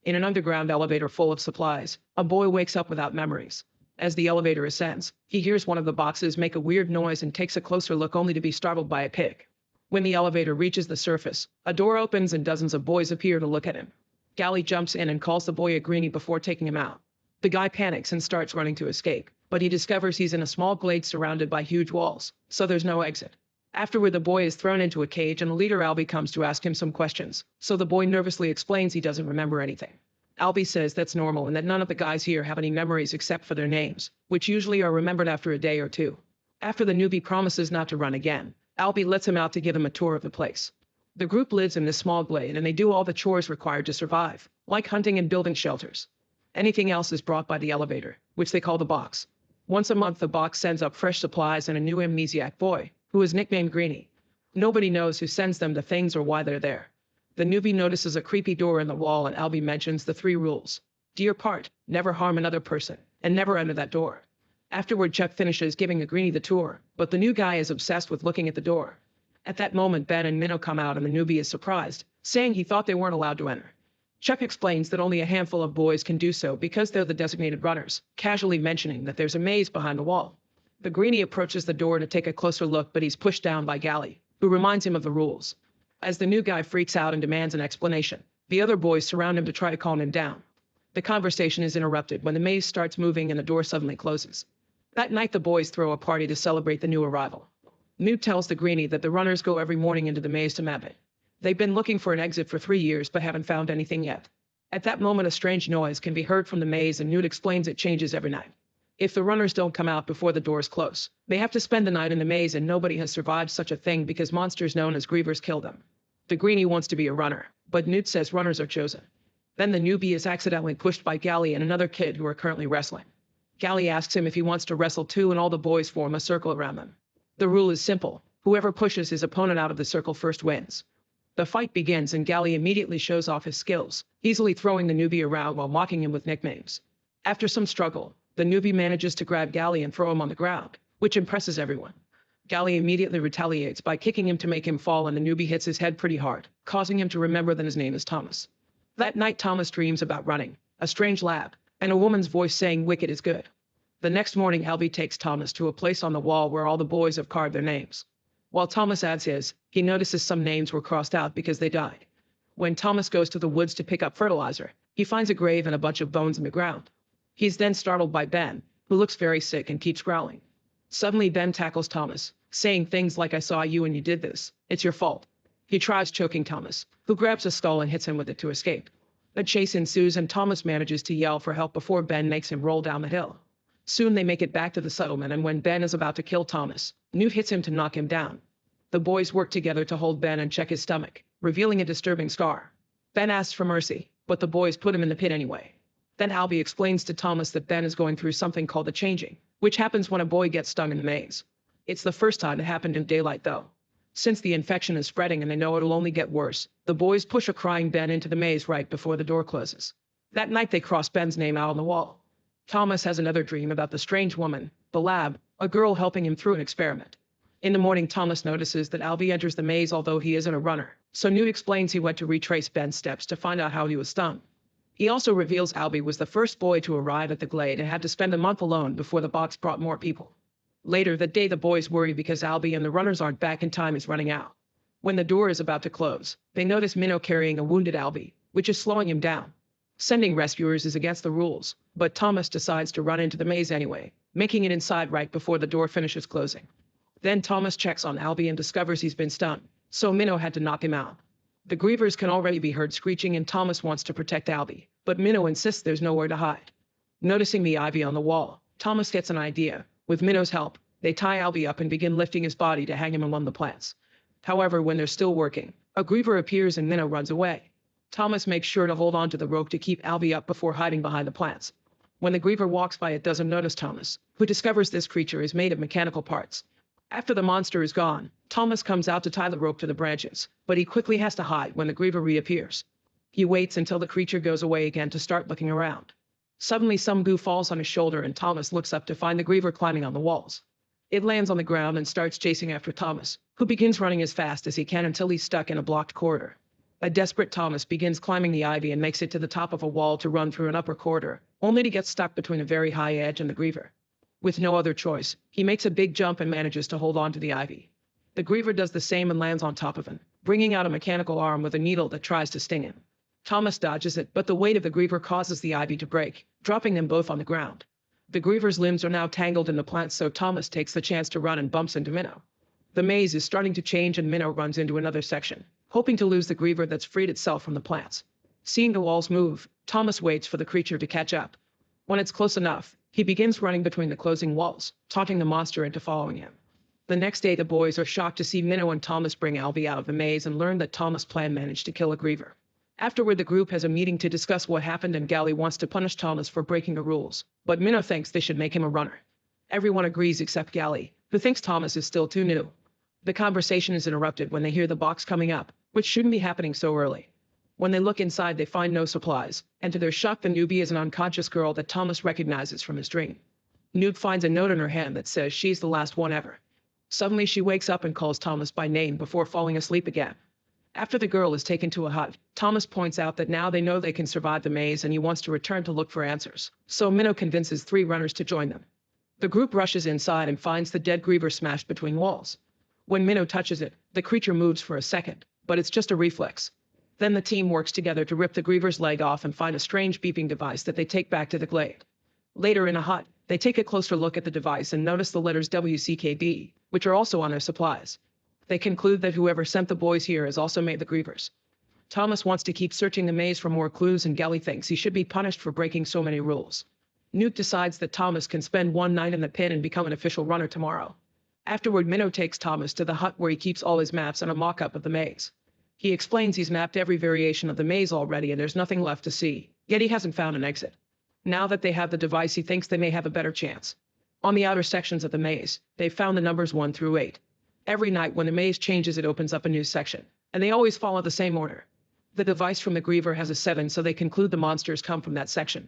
In an underground elevator full of supplies, a boy wakes up without memories. As the elevator ascends, he hears one of the boxes make a weird noise and takes a closer look only to be startled by a pig. When the elevator reaches the surface, a door opens and dozens of boys appear to look at him. Gally jumps in and calls the boy a greenie before taking him out. The guy panics and starts running to escape, but he discovers he's in a small glade surrounded by huge walls, so there's no exit. Afterward, the boy is thrown into a cage and the leader Albie comes to ask him some questions, so the boy nervously explains he doesn't remember anything. Albie says that's normal and that none of the guys here have any memories except for their names, which usually are remembered after a day or two. After the newbie promises not to run again, Albie lets him out to give him a tour of the place. The group lives in this small glade and they do all the chores required to survive, like hunting and building shelters. Anything else is brought by the elevator, which they call the box. Once a month, the box sends up fresh supplies and a new amnesiac boy, who is nicknamed Greenie. Nobody knows who sends them the things or why they're there. The newbie notices a creepy door in the wall and Albie mentions the 3 rules. Do your part, never harm another person, and never enter that door. Afterward, Chuck finishes giving a Greenie the tour, but the new guy is obsessed with looking at the door. At that moment, Ben and Minnow come out and the newbie is surprised, saying he thought they weren't allowed to enter. Chuck explains that only a handful of boys can do so because they're the designated runners, casually mentioning that there's a maze behind the wall. The Greenie approaches the door to take a closer look, but he's pushed down by Gally, who reminds him of the rules. As the new guy freaks out and demands an explanation, the other boys surround him to try to calm him down. The conversation is interrupted when the maze starts moving and the door suddenly closes. That night, the boys throw a party to celebrate the new arrival. Newt tells the Greenie that the runners go every morning into the maze to map it. They've been looking for an exit for 3 years but haven't found anything yet. At that moment, a strange noise can be heard from the maze and Newt explains it changes every night. If the runners don't come out before the doors close, they have to spend the night in the maze and nobody has survived such a thing because monsters known as grievers kill them. The Greenie wants to be a runner, but Newt says runners are chosen. Then the newbie is accidentally pushed by Gally and another kid who are currently wrestling. Gally asks him if he wants to wrestle too and all the boys form a circle around them. The rule is simple. Whoever pushes his opponent out of the circle first wins. The fight begins and Gally immediately shows off his skills, easily throwing the newbie around while mocking him with nicknames. After some struggle, the newbie manages to grab Gally and throw him on the ground, which impresses everyone. Gally immediately retaliates by kicking him to make him fall and the newbie hits his head pretty hard, causing him to remember that his name is Thomas. That night, Thomas dreams about running, a strange lab, and a woman's voice saying wicked is good. The next morning, Albie takes Thomas to a place on the wall where all the boys have carved their names. While Thomas adds his, he notices some names were crossed out because they died. When Thomas goes to the woods to pick up fertilizer, he finds a grave and a bunch of bones in the ground. He's then startled by Ben, who looks very sick and keeps growling. Suddenly, Ben tackles Thomas, saying things like, "I saw you and you did this. It's your fault." He tries choking Thomas, who grabs a skull and hits him with it to escape. A chase ensues and Thomas manages to yell for help before Ben makes him roll down the hill. Soon they make it back to the settlement, and when Ben is about to kill Thomas, Newt hits him to knock him down. The boys work together to hold Ben and check his stomach, revealing a disturbing scar. Ben asks for mercy, but the boys put him in the pit anyway. Then Albie explains to Thomas that Ben is going through something called the changing, which happens when a boy gets stung in the maze. It's the first time it happened in daylight, though. Since the infection is spreading and they know it'll only get worse, the boys push a crying Ben into the maze right before the door closes. That night they cross Ben's name out on the wall. Thomas has another dream about the strange woman, the lab, a girl helping him through an experiment. In the morning, Thomas notices that Albie enters the maze although he isn't a runner, so Newt explains he went to retrace Ben's steps to find out how he was stung. He also reveals Albie was the first boy to arrive at the glade and had to spend a month alone before the box brought more people. Later that day, the boys worry because Albie and the runners aren't back and time is running out. When the door is about to close, they notice Minnow carrying a wounded Albie, which is slowing him down. Sending rescuers is against the rules, but Thomas decides to run into the maze anyway, making it inside right before the door finishes closing. Then Thomas checks on Albie and discovers he's been stung, so Minnow had to knock him out. The grievers can already be heard screeching and Thomas wants to protect Albie, but Minnow insists there's nowhere to hide. Noticing the ivy on the wall, Thomas gets an idea. With Minnow's help, they tie Albie up and begin lifting his body to hang him among the plants. However, when they're still working, a griever appears and Minnow runs away. Thomas makes sure to hold on to the rope to keep Albie up before hiding behind the plants. When the griever walks by, it doesn't notice Thomas, who discovers this creature is made of mechanical parts. After the monster is gone, Thomas comes out to tie the rope to the branches, but he quickly has to hide when the griever reappears. He waits until the creature goes away again to start looking around. Suddenly, some goo falls on his shoulder and Thomas looks up to find the griever climbing on the walls. It lands on the ground and starts chasing after Thomas, who begins running as fast as he can until he's stuck in a blocked corridor. A desperate Thomas begins climbing the ivy and makes it to the top of a wall to run through an upper corridor, only to get stuck between a very high edge and the griever. With no other choice, he makes a big jump and manages to hold on to the ivy. The griever does the same and lands on top of him, bringing out a mechanical arm with a needle that tries to sting him. Thomas dodges it, but the weight of the griever causes the ivy to break, dropping them both on the ground. The griever's limbs are now tangled in the plants, so Thomas takes the chance to run and bumps into Minnow. The maze is starting to change and Minnow runs into another section, hoping to lose the griever that's freed itself from the plants. Seeing the walls move, Thomas waits for the creature to catch up. When it's close enough, he begins running between the closing walls, taunting the monster into following him. The next day, the boys are shocked to see Minnow and Thomas bring Albie out of the maze and learn that Thomas' plan managed to kill a griever. Afterward, the group has a meeting to discuss what happened and Gally wants to punish Thomas for breaking the rules, but Minnow thinks they should make him a runner. Everyone agrees except Gally, who thinks Thomas is still too new. The conversation is interrupted when they hear the box coming up, which shouldn't be happening so early. When they look inside, they find no supplies, and to their shock, the newbie is an unconscious girl that Thomas recognizes from his dream. Newt finds a note in her hand that says she's the last one ever. Suddenly, she wakes up and calls Thomas by name before falling asleep again. After the girl is taken to a hut, Thomas points out that now they know they can survive the maze and he wants to return to look for answers, so Minnow convinces 3 runners to join them. The group rushes inside and finds the dead griever smashed between walls. When Minnow touches it, the creature moves for a second, but it's just a reflex. Then the team works together to rip the griever's leg off and find a strange beeping device that they take back to the glade. Later in a hut, they take a closer look at the device and notice the letters WCKB, which are also on their supplies. They conclude that whoever sent the boys here has also made the grievers. Thomas wants to keep searching the maze for more clues and Gally thinks he should be punished for breaking so many rules. Newt decides that Thomas can spend one night in the pit and become an official runner tomorrow. Afterward, Minnow takes Thomas to the hut where he keeps all his maps and a mock-up of the maze. He explains he's mapped every variation of the maze already and there's nothing left to see, yet he hasn't found an exit. Now that they have the device, he thinks they may have a better chance. On the outer sections of the maze, they've found the numbers 1 through 8. Every night when the maze changes, it opens up a new section, and they always follow the same order. The device from the griever has a 7, so they conclude the monsters come from that section.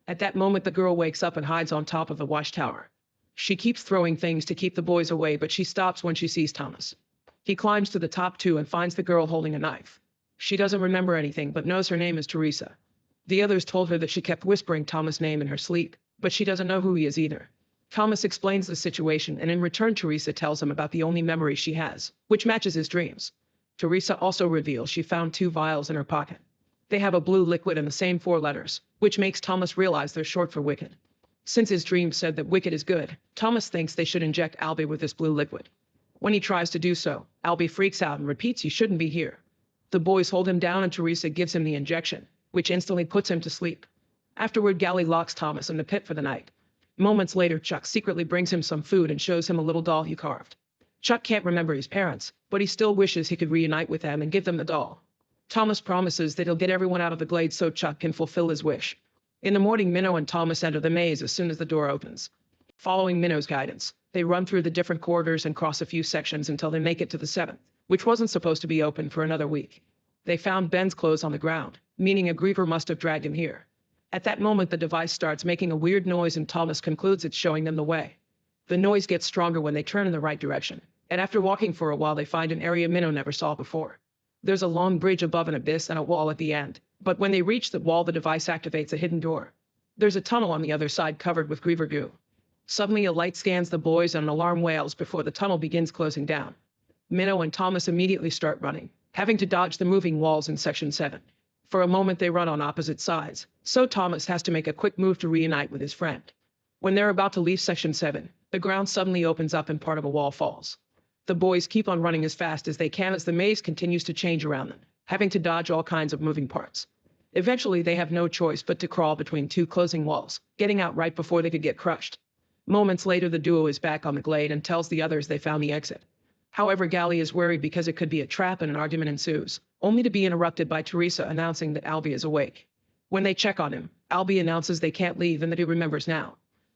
At that moment, the girl wakes up and hides on top of the watchtower. She keeps throwing things to keep the boys away, but she stops when she sees Thomas. He climbs to the top 2 and finds the girl holding a knife. She doesn't remember anything but knows her name is Teresa. The others told her that she kept whispering Thomas' name in her sleep, but she doesn't know who he is either. Thomas explains the situation, and in return Teresa tells him about the only memory she has, which matches his dreams. Teresa also reveals she found 2 vials in her pocket. They have a blue liquid and the same 4 letters, which makes Thomas realize they're short for wicked. Since his dream said that wicked is good, Thomas thinks they should inject Albie with this blue liquid. When he tries to do so, Albie freaks out and repeats he shouldn't be here. The boys hold him down and Teresa gives him the injection, which instantly puts him to sleep. Afterward, Gally locks Thomas in the pit for the night. Moments later, Chuck secretly brings him some food and shows him a little doll he carved. Chuck can't remember his parents, but he still wishes he could reunite with them and give them the doll. Thomas promises that he'll get everyone out of the glade so Chuck can fulfill his wish. In the morning, Minnow and Thomas enter the maze as soon as the door opens. Following Minnow's guidance, they run through the different corridors and cross a few sections until they make it to the 7th, which wasn't supposed to be open for another week. They found Ben's clothes on the ground, meaning a griever must have dragged him here. At that moment, the device starts making a weird noise and Thomas concludes it's showing them the way. The noise gets stronger when they turn in the right direction, and after walking for a while they find an area Minnow never saw before. There's a long bridge above an abyss and a wall at the end, but when they reach the wall, the device activates a hidden door. There's a tunnel on the other side covered with griever goo. Suddenly, a light scans the boys and an alarm wails before the tunnel begins closing down. Minnow and Thomas immediately start running, having to dodge the moving walls in Section 7. For a moment, they run on opposite sides, so Thomas has to make a quick move to reunite with his friend. When they're about to leave Section 7, the ground suddenly opens up and part of a wall falls. The boys keep on running as fast as they can as the maze continues to change around them, having to dodge all kinds of moving parts. Eventually, they have no choice but to crawl between 2 closing walls, getting out right before they could get crushed. Moments later, the duo is back on the glade and tells the others they found the exit. However, Gally is worried because it could be a trap and an argument ensues, only to be interrupted by Teresa announcing that Albie is awake. When they check on him, Albie announces they can't leave and that he remembers now.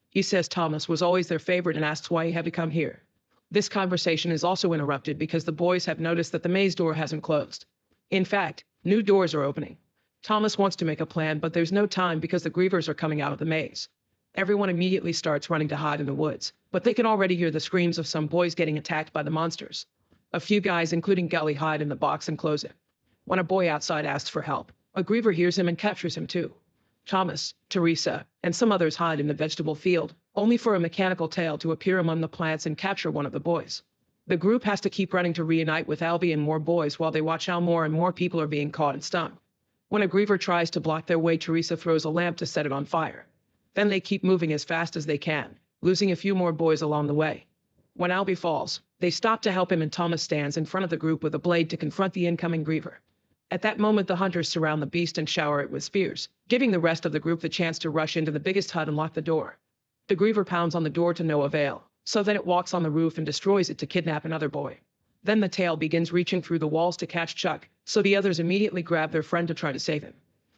He says Thomas was always their favorite and asks why he had to come here. This conversation is also interrupted because the boys have noticed that the maze door hasn't closed. In fact, new doors are opening. Thomas wants to make a plan, but there's no time because the grievers are coming out of the maze. Everyone immediately starts running to hide in the woods, but they can already hear the screams of some boys getting attacked by the monsters. A few guys, including Gally, hide in the box and close it. When a boy outside asks for help, a griever hears him and captures him too. Thomas, Teresa, and some others hide in the vegetable field, only for a mechanical tail to appear among the plants and capture one of the boys. The group has to keep running to reunite with Albie and more boys while they watch how more and more people are being caught and stung. When a griever tries to block their way, Teresa throws a lamp to set it on fire. Then they keep moving as fast as they can, losing a few more boys along the way. When Albie falls, they stop to help him and Thomas stands in front of the group with a blade to confront the incoming griever. At that moment, the hunters surround the beast and shower it with spears, giving the rest of the group the chance to rush into the biggest hut and lock the door. The griever pounds on the door to no avail, so then it walks on the roof and destroys it to kidnap another boy. Then the tail begins reaching through the walls to catch Chuck, so the others immediately grab their friend to try to save him.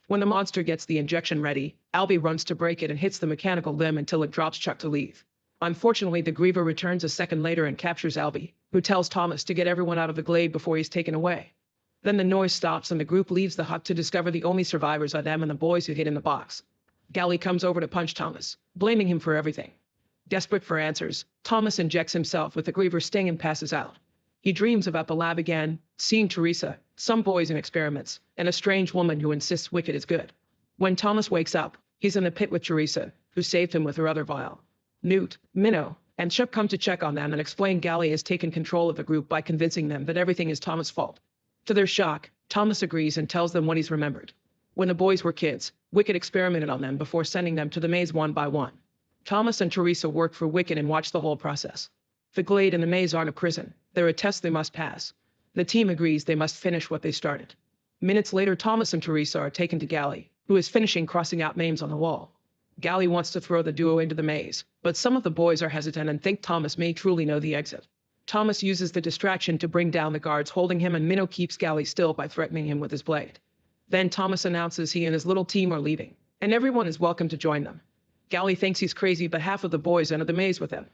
When the monster gets the injection ready, Albie runs to break it and hits the mechanical limb until it drops Chuck to leave. Unfortunately, the griever returns a second later and captures Albie, who tells Thomas to get everyone out of the glade before he's taken away. Then the noise stops and the group leaves the hut to discover the only survivors are them and the boys who hid in the box. Gally comes over to punch Thomas, blaming him for everything. Desperate for answers, Thomas injects himself with the griever's sting and passes out. He dreams about the lab again, seeing Teresa, some boys in experiments, and a strange woman who insists Wicked is good. When Thomas wakes up, he's in the pit with Teresa, who saved him with her other vial. Newt, Minnow, and Chuck come to check on them and explain Gally has taken control of the group by convincing them that everything is Thomas' fault. To their shock, Thomas agrees and tells them what he's remembered. When the boys were kids, Wicked experimented on them before sending them to the maze one by one. Thomas and Teresa worked for Wicked and watched the whole process. The glade and the maze aren't a prison. They're a test they must pass. The team agrees they must finish what they started. Minutes later, Thomas and Teresa are taken to Gally, who is finishing crossing out names on the wall. Gally wants to throw the duo into the maze, but some of the boys are hesitant and think Thomas may truly know the exit. Thomas uses the distraction to bring down the guards holding him, and Minnow keeps Gally still by threatening him with his blade. Then Thomas announces he and his little team are leaving, and everyone is welcome to join them. Gally thinks he's crazy, but half of the boys enter the maze with him.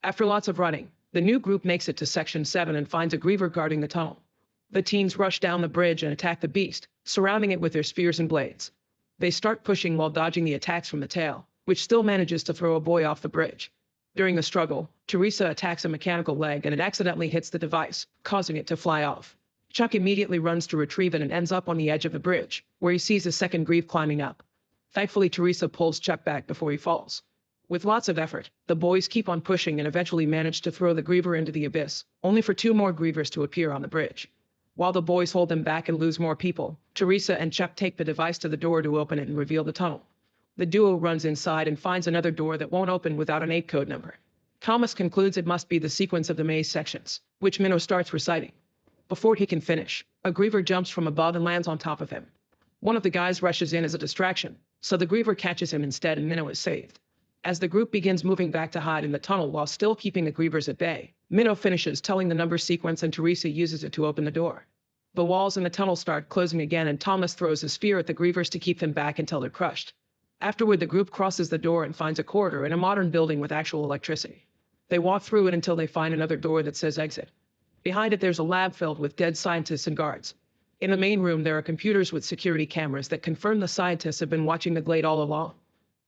After lots of running, the new group makes it to Section 7 and finds a griever guarding the tunnel. The teens rush down the bridge and attack the beast, surrounding it with their spears and blades. They start pushing while dodging the attacks from the tail, which still manages to throw a boy off the bridge. During the struggle, Teresa attacks a mechanical leg and it accidentally hits the device, causing it to fly off. Chuck immediately runs to retrieve it and ends up on the edge of the bridge, where he sees a second grieve climbing up. Thankfully, Teresa pulls Chuck back before he falls. With lots of effort, the boys keep on pushing and eventually manage to throw the griever into the abyss, only for two more grievers to appear on the bridge. While the boys hold them back and lose more people, Teresa and Chuck take the device to the door to open it and reveal the tunnel. The duo runs inside and finds another door that won't open without an 8 code number. Thomas concludes it must be the sequence of the maze sections, which Minnow starts reciting. Before he can finish, a griever jumps from above and lands on top of him. One of the guys rushes in as a distraction, so the griever catches him instead and Minnow is saved. As the group begins moving back to hide in the tunnel while still keeping the grievers at bay, Minnow finishes telling the number sequence and Teresa uses it to open the door. The walls in the tunnel start closing again and Thomas throws a spear at the grievers to keep them back until they're crushed. Afterward, the group crosses the door and finds a corridor in a modern building with actual electricity. They walk through it until they find another door that says exit. Behind it, there's a lab filled with dead scientists and guards. In the main room, there are computers with security cameras that confirm the scientists have been watching the glade all along.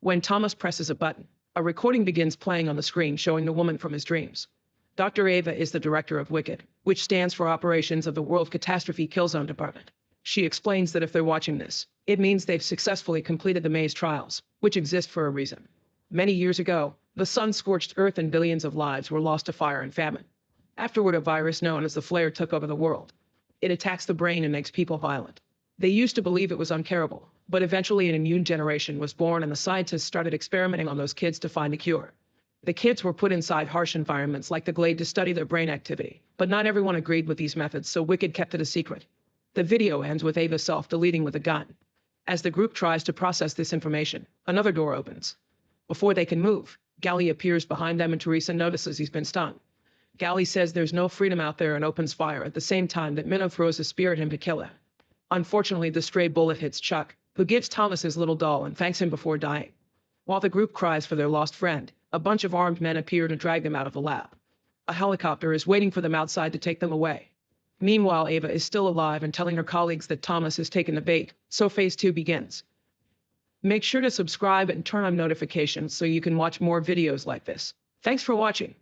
When Thomas presses a button, a recording begins playing on the screen showing the woman from his dreams. Dr. Ava is the director of WICKED, which stands for Operations of the World Catastrophe Kill Zone Department. She explains that if they're watching this, it means they've successfully completed the maze trials, which exist for a reason. Many years ago, the sun scorched Earth and billions of lives were lost to fire and famine. Afterward, a virus known as the flare took over the world. It attacks the brain and makes people violent. They used to believe it was uncurable, but eventually an immune generation was born and the scientists started experimenting on those kids to find a cure. The kids were put inside harsh environments like the glade to study their brain activity, but not everyone agreed with these methods, so WICKED kept it a secret. The video ends with Ava self-deleting with a gun. As the group tries to process this information, another door opens. Before they can move, Gally appears behind them and Teresa notices he's been stung. Gally says there's no freedom out there and opens fire at the same time that Minnow throws a spear at him to kill him. Unfortunately, the stray bullet hits Chuck, who gives Thomas his little doll and thanks him before dying. While the group cries for their lost friend, a bunch of armed men appear to drag them out of the lab. A helicopter is waiting for them outside to take them away. Meanwhile, Ava is still alive and telling her colleagues that Thomas has taken the bait, so Phase 2 begins. Make sure to subscribe and turn on notifications so you can watch more videos like this. Thanks for watching.